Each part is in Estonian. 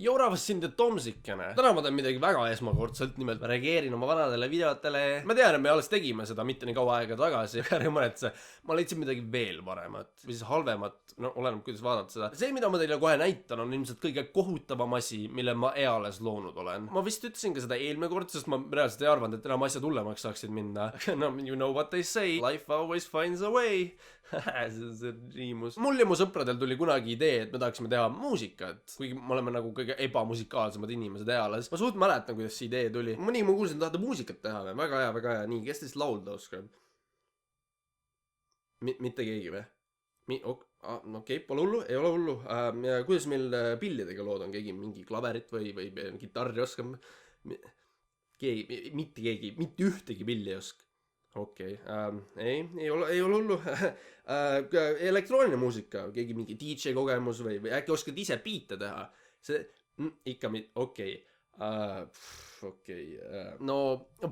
Joravas sind ja Tomsikene. Täna ma teen midagi väga esmakordselt, nimelt ma reageerin oma vanadele videotele. Ma tean, et me alles tegime seda mitte nii kaua aega tagasi. Ärge muretse, ma leidsin midagi veel paremat. Või siis halvemat, no oleneb kuidas vaadata seda. See, mida ma teile kohe näitan, on ilmselt kõige kohutavam asi, mille ma eales loonud olen. Ma vist ütlesin ka seda eelmine kord, sest ma reaalselt ei arvanud, et enam asjad hullemaks saaksid minna. No, you know what they say. Life always finds a way. see riimus. Mul ja mu sõpradel tuli kunagi idee, et me tahaksime teha muusikat, kuigi me oleme nagu kõige ebamusikaalsemad inimesed eales. Ma suht mäletan, kuidas see idee tuli. Mõni ma kuulsin, tahate muusikat teha. Väga hea. Nii, kes teist laulda oskab? Mitte keegi või? Okei, pole hullu, ei ole hullu. Kuidas meil pillidega lood on? Keegi mingi klaverit või gitarri oskab? Mitte ühtegi pilli oskab. Okei, ei ole hullu. Elektrooniline muusika, keegi mingi DJ kogemus või äkki oskad ise biite teha. See ikka okei. No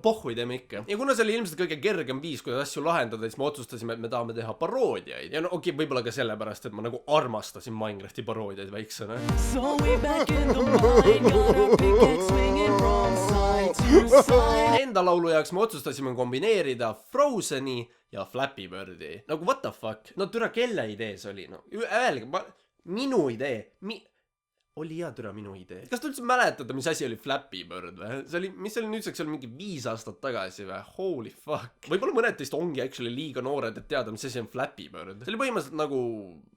pohhui teeme ikka. Ja kuna see oli ilmselt kõige kergem viis, kuidas asju lahendada, siis me otsustasime, et me tahame teha paroodiaid. Ja no okei, võib-olla ka sellepärast, et ma nagu armastasin Minecrafti paroodiaid väiksena. So we back in the mine, got a pickaxe swinging from side to side. Enda laulu jaoks me otsustasime kombineerida Frozeni ja Flappy Birdi. Nagu what the fuck? No türa kelle idee see oli? No, öelge, minu idee. Oli hea türa minu idee. Kas te üldse mäletate, mis asi oli Flappy Bird või? See oli, mis oli nüüdseks, see oli mingi 5 aastat tagasi või? Holy fuck. Võib-olla mõned teist ongi actually liiga noored, et teada, mis asi on Flappy Bird. See oli põhimõtteliselt nagu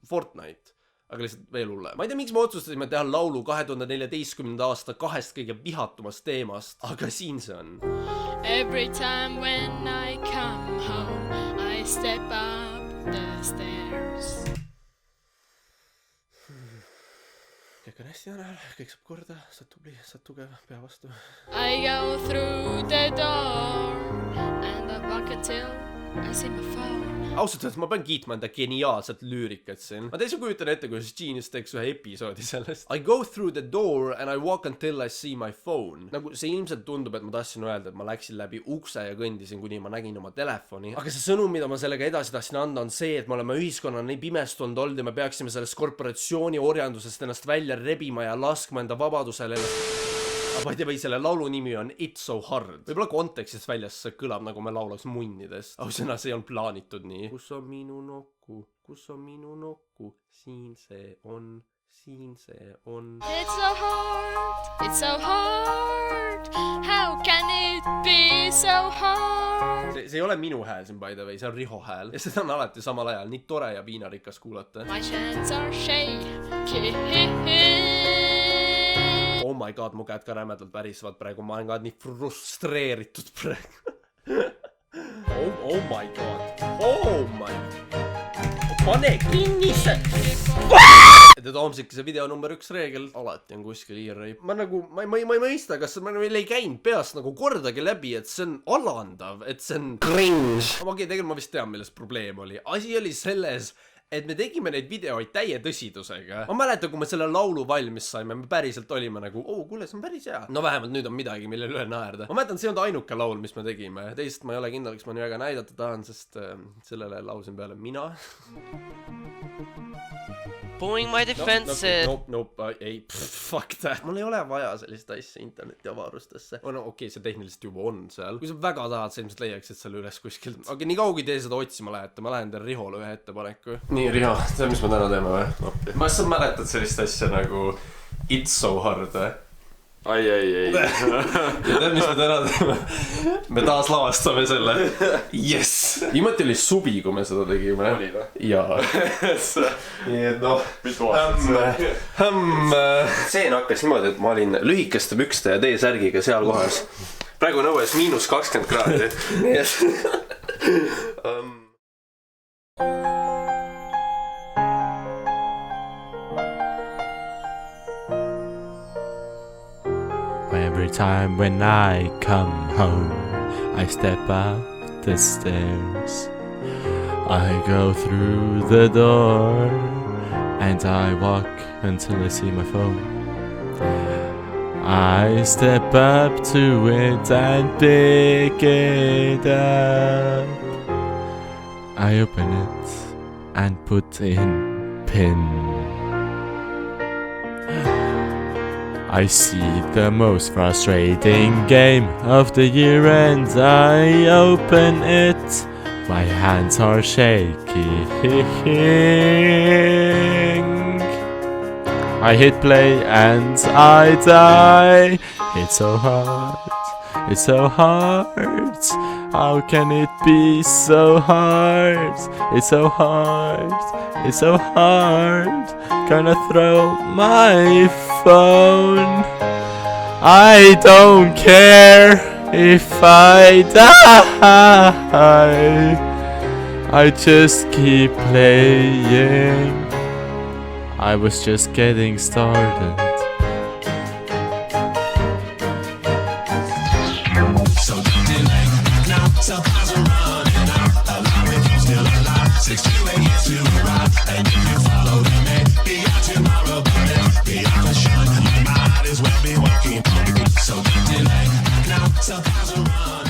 Fortnite, aga lihtsalt veel hulle. Ma ei tea, miks me otsustasime teha laulu 2014. aasta 2 kõige vihatumast teemast, aga siin see on. Every time when I come home, I step up the stairs. Kõik on hästi anal, kõik saab korda, saad tubli, saad tugev, pea vastu. I go through the door and I walk until I see my phone. Ausalt, ma pean kiitma enda geniaalset lüürikat siin. Ma täitsa kujutan ette, kuidas Genius teeks ühe episoodi sellest. I go through the door and I walk until I see my phone. Nagu see ilmselt tundub, et ma tahtsin öelda, et ma läksin läbi ukse ja kõndisin, kuni ma nägin oma telefoni. Aga see sõnum, mida ma sellega edasi tahtsin anda, on see, et me oleme ühiskonna nii pimestunud olnud ja me peaksime sellest korporatsiooni orjandusest ennast välja rebima ja laskma enda vabadusele aga või selle laulu nimi on It's So Hard. Võib-olla kontekstist väljas see kõlab nagu me laulaks munnidest. Ausõna, see on plaanitud nii. Kus on minu nokku? Kus on minu nokku? Siin see on. Siin see on. It's so hard. It's so hard. How can it be so hard? See ei ole minu hääl siin by the way, see on Riho hääl. Ja seda on alati samal ajal nii tore ja piinarikas kuulata. My hands are shaky. Oh my god, mu käed ka rämedalt värisvad praegu, ma olen ka nii frustreeritud praegu. Oh my god. Oh my. Pane kinni see. Te Toomsik, see video number 1 reegel. Alati on kuskil iirreip. Ma nagu, ma ei mõista, kas ma meil ei käinud peast nagu kordagi läbi, et see on alandav, et see on cringe. Okei, tegelikult ma vist tean, milles probleem oli. Asi oli selles, et me tegime neid videoid täie tõsidusega. Ma mäletan, kui me selle laulu valmis saime, me päriselt olime nagu, kuule, see on päris hea. No vähemalt nüüd on midagi, millele üle naerda. Ma mäletan, see on ainuke laul, mis me tegime. Teist ma ei ole kindel, kas ma nii väga näidata tahan, sest sellele laulsin peale mina. Pulling my defenses. Nope, ei, fuck that. Mul ei ole vaja sellist asja interneti avarustesse. No okei, see tehniliselt juba on seal. Kui sa väga tahad, sa ilmselt leiaksid selle üles kuskilt. Aga nii kaugi te seda otsima lähete, ma lähen teile Rihole ühe ettepaneku. Nii, Riho, tead, mis me täna teeme või? Ma sa mäletad sellist asja nagu It's So Hard või? Ai. Ja tead, mis me täna teeme? Me taas lavastame selle. Yes! Viimati oli suvi, kui me seda tegime. Oli või? Jaa. Nii et noh. Mitu aastat see hakkas niimoodi, et ma olin lühikeste pükste ja T-särgiga seal kohas. Praegu on õues -20 kraadi. Nii et Every time when I come home, I step up the stairs. I go through the door and I walk until I see my phone. I step up to it and pick it up. I open it and put in pin. I see the most frustrating game of the year and I open it. My hands are shaking. I hit play and I die. It's so hard. It's so hard. How can it be so hard? It's so hard. It's so hard. Gonna throw my phone. I don't care if I die. I just keep playing. I was just getting started. So delay, now supplies are running out. Allow it, still alive. 6 to 8 years to arrive. And if you follow the man, be out tomorrow, but be out for sure. You might as well be walking. So delay, now supplies are running out.